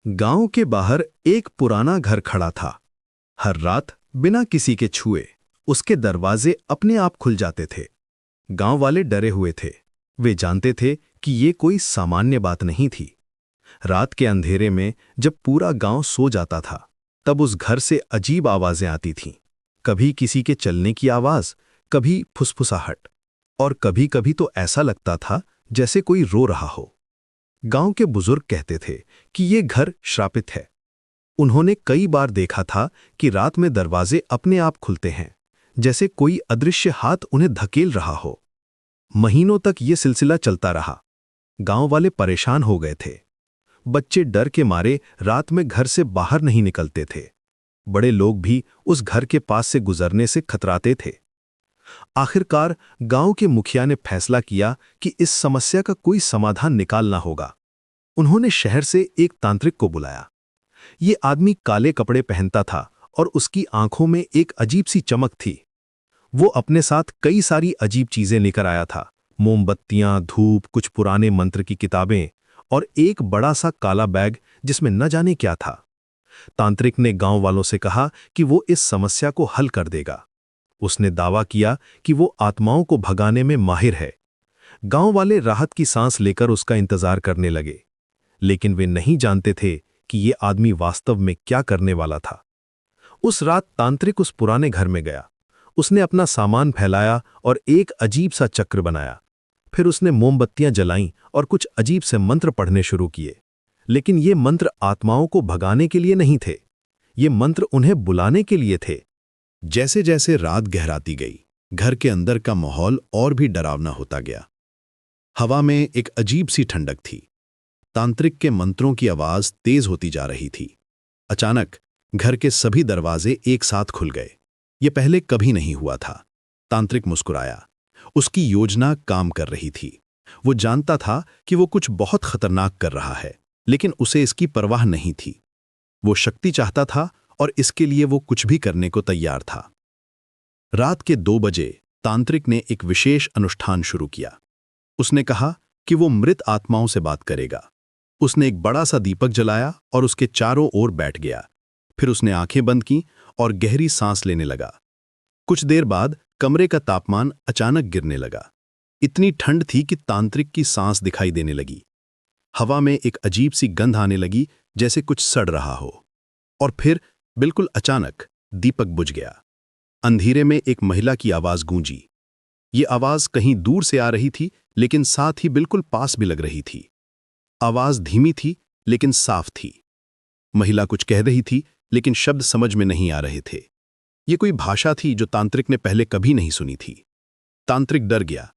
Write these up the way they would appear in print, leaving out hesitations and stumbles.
गांव के बाहर एक पुराना घर खड़ा था। हर रात बिना किसी के छुए उसके दरवाजे अपने आप खुल जाते थे। गांव वाले डरे हुए थे। वे जानते थे कि ये कोई सामान्य बात नहीं थी। रात के अंधेरे में जब पूरा गांव सो जाता था, तब उस घर से अजीब आवाजें आती थीं। कभी किसी के चलने की आवाज, कभी फुसफुसाहट, और कभी-कभी तो ऐसा लगता था जैसे कोई रो रहा हो। गांव के बुजुर्ग कहते थे कि ये घर श्रापित है। उन्होंने कई बार देखा था कि रात में दरवाजे अपने आप खुलते हैं, जैसे कोई अदृश्य हाथ उन्हें धकेल रहा हो। महीनों तक ये सिलसिला चलता रहा। गांव वाले परेशान हो गए थे। बच्चे डर के मारे रात में घर से बाहर नहीं निकलते थे। बड़े लोग भी उस घर के पास से गुजरने से खतराते थे। आखिरकार गांव के मुखिया ने फैसला किया कि इस समस्या का कोई समाधान निकालना होगा। उन्होंने शहर से एक तांत्रिक को बुलाया। ये आदमी काले कपड़े पहनता था और उसकी आंखों में एक अजीब सी चमक थी। वो अपने साथ कई सारी अजीब चीजें लेकर आया था। मोमबत्तियां, धूप, कुछ पुराने मंत्र की किताबें और एक बड़ा सा काला बैग जिसमें न जाने क्या था। तांत्रिक ने गांव वालों से कहा कि वो इस समस्या को हल कर देगा। उसने दावा किया कि वो आत्माओं को भगाने में माहिर है। गांव वाले राहत की सांस लेकर उसका इंतजार करने लगे, लेकिन वे नहीं जानते थे कि ये आदमी वास्तव में क्या करने वाला था। उस रात तांत्रिक उस पुराने घर में गया। उसने अपना सामान फैलाया और एक अजीब सा चक्र बनाया। फिर उसने मोमबत्तियां जलाईं और कुछ अजीब से मंत्र पढ़ने शुरू किए। लेकिन ये मंत्र आत्माओं को भगाने के लिए नहीं थे। ये मंत्र उन्हें बुलाने के लिए थे। जैसे जैसे रात गहराती गई, घर के अंदर का माहौल और भी डरावना होता गया। हवा में एक अजीब सी ठंडक थी। तांत्रिक के मंत्रों की आवाज तेज होती जा रही थी। अचानक घर के सभी दरवाजे एक साथ खुल गए। ये पहले कभी नहीं हुआ था। तांत्रिक मुस्कुराया। उसकी योजना काम कर रही थी। वो जानता था कि वो कुछ बहुत खतरनाक कर रहा है, लेकिन उसे इसकी परवाह नहीं थी। वो शक्ति चाहता था और इसके लिए वो कुछ भी करने को तैयार था। रात के 2 बजे तांत्रिक ने एक विशेष अनुष्ठान शुरू किया। उसने कहा कि वो मृत आत्माओं से बात करेगा। उसने एक बड़ा सा दीपक जलाया और उसके चारों ओर बैठ गया। फिर उसने आंखें बंद की और गहरी सांस लेने लगा। कुछ देर बाद कमरे का तापमान अचानक गिरने लगा। इतनी ठंड थी कि तांत्रिक की सांस दिखाई देने लगी। हवा में एक अजीब सी गंध आने लगी, जैसे कुछ सड़ रहा हो। और फिर बिल्कुल अचानक दीपक बुझ गया। अंधेरे में एक महिला की आवाज गूंजी। ये आवाज कहीं दूर से आ रही थी, लेकिन साथ ही बिल्कुल पास भी लग रही थी। आवाज धीमी थी लेकिन साफ थी। महिला कुछ कह रही थी, लेकिन शब्द समझ में नहीं आ रहे थे। ये कोई भाषा थी जो तांत्रिक ने पहले कभी नहीं सुनी थी। तांत्रिक डर गया।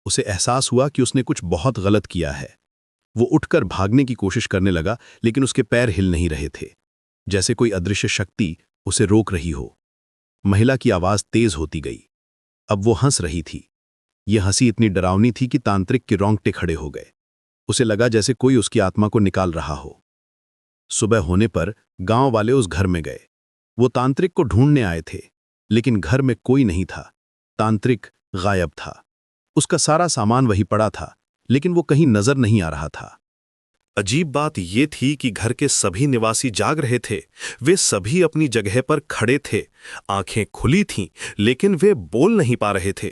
उसे एहसास हुआ कि उसने कुछ बहुत गलत किया है। वो उठकर भागने की कोशिश करने लगा, लेकिन उसके पैर हिल नहीं रहे थे, जैसे कोई अदृश्य शक्ति उसे रोक रही हो। महिला की आवाज तेज होती गई। अब वो हंस रही थी। यह हंसी इतनी डरावनी थी कि तांत्रिक के रोंगटे खड़े हो गए। उसे लगा जैसे कोई उसकी आत्मा को निकाल रहा हो। सुबह होने पर गांव वाले उस घर में गए। वो तांत्रिक को ढूंढने आए थे, लेकिन घर में कोई नहीं था। तांत्रिक गायब था। उसका सारा सामान वहीं पड़ा था, लेकिन वो कहीं नजर नहीं आ रहा था। अजीब बात ये थी कि घर के सभी निवासी जाग रहे थे। वे सभी अपनी जगह पर खड़े थे। आंखें खुली थीं, लेकिन वे बोल नहीं पा रहे थे।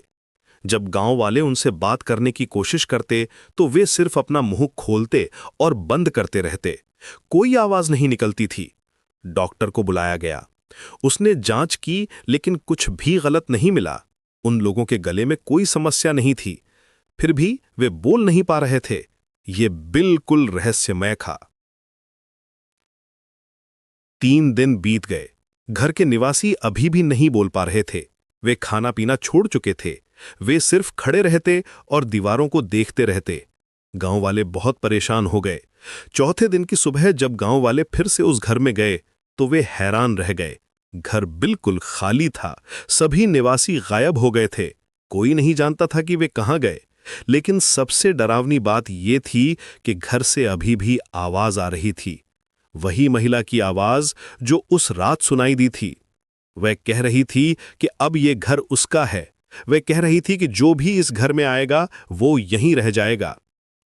जब गांव वाले उनसे बात करने की कोशिश करते, तो वे सिर्फ अपना मुंह खोलते और बंद करते रहते। कोई आवाज नहीं निकलती थी। डॉक्टर को बुलाया गया। उसने जांच की, लेकिन कुछ भी गलत नहीं मिला। उन लोगों के गले में कोई समस्या नहीं थी, फिर भी वे बोल नहीं पा रहे थे। ये बिल्कुल रहस्यमय था। 3 दिन बीत गए। घर के निवासी अभी भी नहीं बोल पा रहे थे। वे खाना पीना छोड़ चुके थे। वे सिर्फ खड़े रहते और दीवारों को देखते रहते। गांव वाले बहुत परेशान हो गए। चौथे दिन की सुबह जब गांव वाले फिर से उस घर में गए, तो वे हैरान रह गए। घर बिल्कुल खाली था। सभी निवासी गायब हो गए थे। कोई नहीं जानता था कि वे कहां गए। लेकिन सबसे डरावनी बात यह थी कि घर से अभी भी आवाज आ रही थी। वही महिला की आवाज जो उस रात सुनाई दी थी। वह कह रही थी कि अब यह घर उसका है। वह कह रही थी कि जो भी इस घर में आएगा वो यहीं रह जाएगा।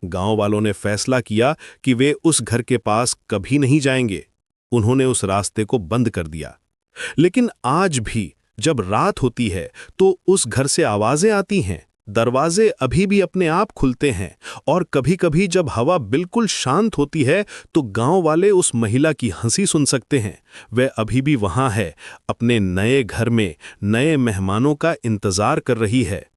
गांव वालों ने फैसला किया कि वे उस घर के पास कभी नहीं जाएंगे। उन्होंने उस रास्ते को बंद कर दिया। लेकिन आज भी जब रात होती है तो उस घर से आवाजें आती हैं, दरवाजे अभी भी अपने आप खुलते हैं, और कभी-कभी जब हवा बिल्कुल शांत होती है तो गांव वाले उस महिला की हंसी सुन सकते हैं। वह अभी भी वहां है, अपने नए घर में नए मेहमानों का इंतजार कर रही है।